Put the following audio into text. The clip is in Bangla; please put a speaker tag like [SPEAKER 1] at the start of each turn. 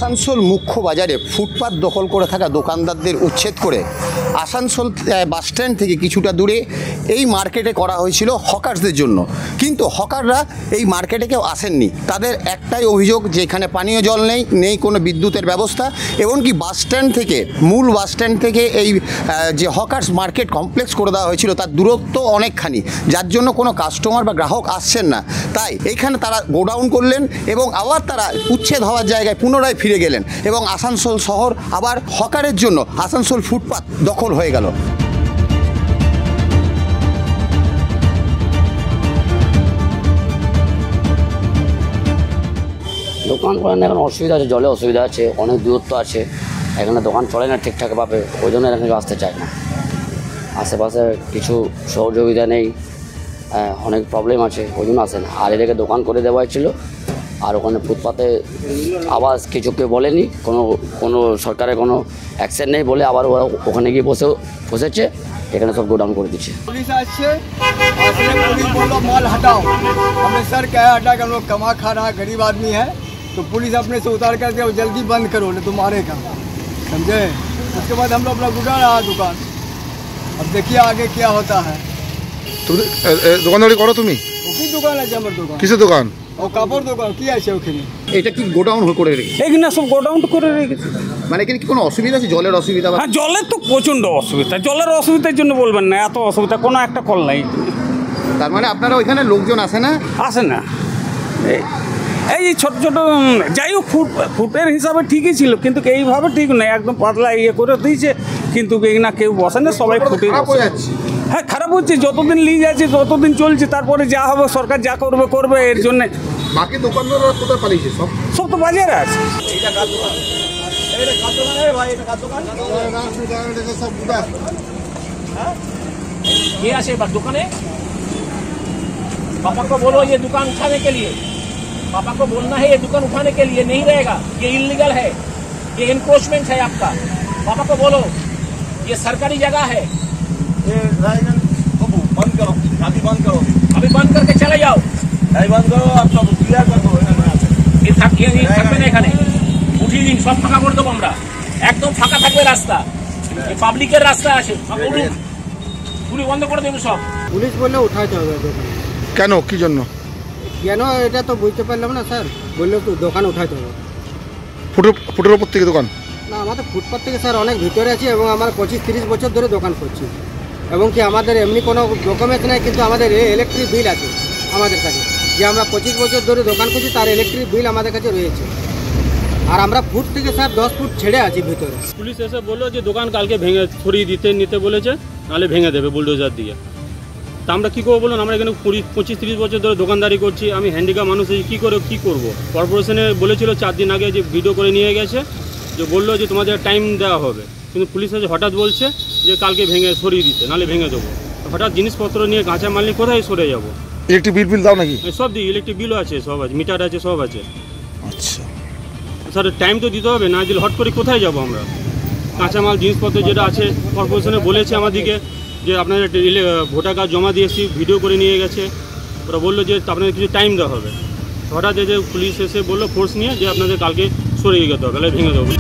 [SPEAKER 1] আসানসোল মুখ্য বাজারে ফুটপাত দখল করে থাকা দোকানদারদের উচ্ছেদ করে আসানসোল বাসস্ট্যান্ড থেকে কিছুটা দূরে এই মার্কেটে করা হয়েছিল হকার্সদের জন্য। কিন্তু হকাররা এই মার্কেটে কেউ আসেননি। তাদের একটাই অভিযোগ যে এখানে পানীয় জল নেই কোনো বিদ্যুতের ব্যবস্থা, এমনকি বাসস্ট্যান্ড থেকে মূল বাসস্ট্যান্ড থেকে এই যে হকার্স মার্কেট কমপ্লেক্স করে দেওয়া হয়েছিল তার দূরত্ব অনেকখানি, যার জন্য কোনো কাস্টমার বা গ্রাহক আসছেন না। তাই এইখানে তারা গোডাউন করলেন এবং আবার তারা উচ্ছেদ হওয়ার জায়গায় পুনরায় ফিরে গেলেন এবং আসানসোল শহর আবার হকারের জন্য আসানসোল ফুটপাত দখল হয়ে গেল।
[SPEAKER 2] দোকান করেন এখন অসুবিধা আছে, জলে অসুবিধা আছে, অনেক দূরত্ব আছে, এখানে দোকান চলে না ঠিকঠাকভাবে, ওই জন্য এখানে আসতে চায় না। আশেপাশে কিছু সহযোগিতা নেই, অনেক প্রবলেম আছে, ওই জন্য আসে না। আর এদিকে দোকান করে দেওয়া হয়েছিল, আর ওখানে ফুটপাতে আবার কিছু কেউ বলেনি, কোনো সরকারের কোনো অ্যাকশন নেই বলে আবার ওরা ওখানে গিয়ে বসেছে, এখানে সব গোডাউন করে দিচ্ছে।
[SPEAKER 3] पुलिस আসছে, पुलिस बोलो माल हटाओ। हमने सर क्या हटा कर लोग कमा खा रहा है, गरीब आदमी है, तो पुलिस अपने से उतार करके जल्दी बंद करो नहीं तो मारेगा, समझे। उसके बाद हम लोग अपना गुड़ा रहा दुकान, अब देखिए आगे क्या होता है।
[SPEAKER 4] দোকানদারি করো তুমি?
[SPEAKER 3] ওই দোকান আছে আমার দোকান।
[SPEAKER 4] কিসের দোকান?
[SPEAKER 3] ও কাপড় দোকান। কি আছে ওখানে?
[SPEAKER 1] এটা কি গোডাউন করে রেখেছে?
[SPEAKER 5] এখানে সব গোডাউন করে রেখেছে।
[SPEAKER 1] মানে এখানে কি কোনো অসুবিধা আছে? জলের অসুবিধা?
[SPEAKER 5] হ্যাঁ, জলের তো প্রচণ্ড অসুবিধা। জলের অসুবিধার জন্য বলবেন না, এত অসুবিধা, কোনো একটা কল নাই।
[SPEAKER 1] তার মানে আপনারা ওইখানে লোকজন আসে না?
[SPEAKER 5] আসে না। এই ছোট ছোট যাই হোক ফুটের হিসাবে ঠিকই ছিল, কিন্তু এইভাবে ঠিক নয়, একদম পাতলা করে দিয়েছে, কিন্তু না কেউ বসে না, সবাই ফুটে
[SPEAKER 1] যাচ্ছে।
[SPEAKER 5] হ্যাঁ, খারাপ হচ্ছে, যতদিন নিয়ে যাচ্ছে ততদিন চলছে, তারপরে যা হবে সরকার যা করবে এর জন্য।
[SPEAKER 1] বাকি দোকানদাররা কোথায় পালিয়েছে?
[SPEAKER 5] সব তো বাজারে আছে।
[SPEAKER 6] ये आशे दुकान है, पापा को बोलो ये दुकान उठाने के लिए, पापा को बोलना है ये दुकान उठाने के लिए, नहीं रहेगा, ये इलीगल है, ये एनक्रोचमेंट है आपका। पापा को बोलो ये सरकारी जगह है, ये बंद करो, अभी बंद करो, अभी बंद करके चले जाओ, नहीं बंद करो, आप सब क्लियर कर दो। ये থাকবে না এখানে, উঠিয়ে দিন, সব ফাঁকা করে দেবো আমরা, একদম ফাঁকা থাকবে রাস্তা, এই পাবলিকের রাস্তা আছে, পুলিশ বন্ধ করে দেবে সব।
[SPEAKER 3] পুলিশ বললে উঠাইতে হবে দোকান।
[SPEAKER 4] কেন, কি জন্য?
[SPEAKER 3] কেন এটা তো বুঝতে পারলাম না স্যার, বললো তো দোকান উঠাইতে হবে।
[SPEAKER 4] ফুটের ওপর থেকে দোকান?
[SPEAKER 3] না, আমাদের ফুটপাথ থেকে স্যার অনেক ভিতরে আছি এবং আমরা 25-30 বছর ধরে দোকান করছি, এবং কি আমাদের এমনি কোনো ডকুমেন্টস নেই, কিন্তু আমাদের ইলেকট্রিক বিল আছে আমাদের কাছে, যে আমরা 25 বছর ধরে দোকান করছি তার ইলেকট্রিক বিল আমাদের কাছে রয়েছে। আর আমরা ফুট থেকে স্যার 10 ফুট ছেড়ে আছি ভিতরে।
[SPEAKER 7] পুলিশ এসে বললো যে দোকান কালকে ভেঙে সরিয়ে নিতে বলেছে, নাহলে ভেঙে দেবে বুলডোজার দিয়ে। তা আমরা কী করবো বলুন, আমরা এখানে 25-30 বছর ধরে দোকানদারি করছি, আমি হ্যান্ডিক্যাপ মানুষ কী করবো। কর্পোরেশনে বলেছিল 4 দিন আগে যে ভিডিও করে নিয়ে গেছে, যে বললো যে তোমাদের টাইম দেওয়া হবে, কিন্তু পুলিশ এসে হঠাৎ বলছে যে কালকে ভেঙে সরিয়ে দিতে, নাহলে ভেঙে দেবো। হঠাৎ জিনিসপত্র নিয়ে কাঁচা মাল নিয়ে কোথায় সরে যাবো?
[SPEAKER 4] ইলেকট্রিক বিল দাও নাকি?
[SPEAKER 7] সব দিই, ইলেকট্রিক বিলও আছে, সব আছে, মিটার আছে, সব আছে।
[SPEAKER 4] আচ্ছা
[SPEAKER 7] স্যার, টাইম তো দিতে হবে, না দিলে হট করে কোথায় যাবো আমরা? কাঁচামাল জিনিসপত্র যেটা আছে কর্পোরেশনে বলেছে আমাদেরকে যে আপনাদের ভোটার কার্ড জমা দিয়েছি, ভিডিও করে নিয়ে গেছে, ওরা বললো যে আপনাদের কিছু টাইম দেওয়া হবে। হঠাৎ যে পুলিশ এসে বললো ফোর্স নিয়ে যে আপনাদের কালকে সরিয়ে যেতে হবে, তাহলে ভেঙে দেবো।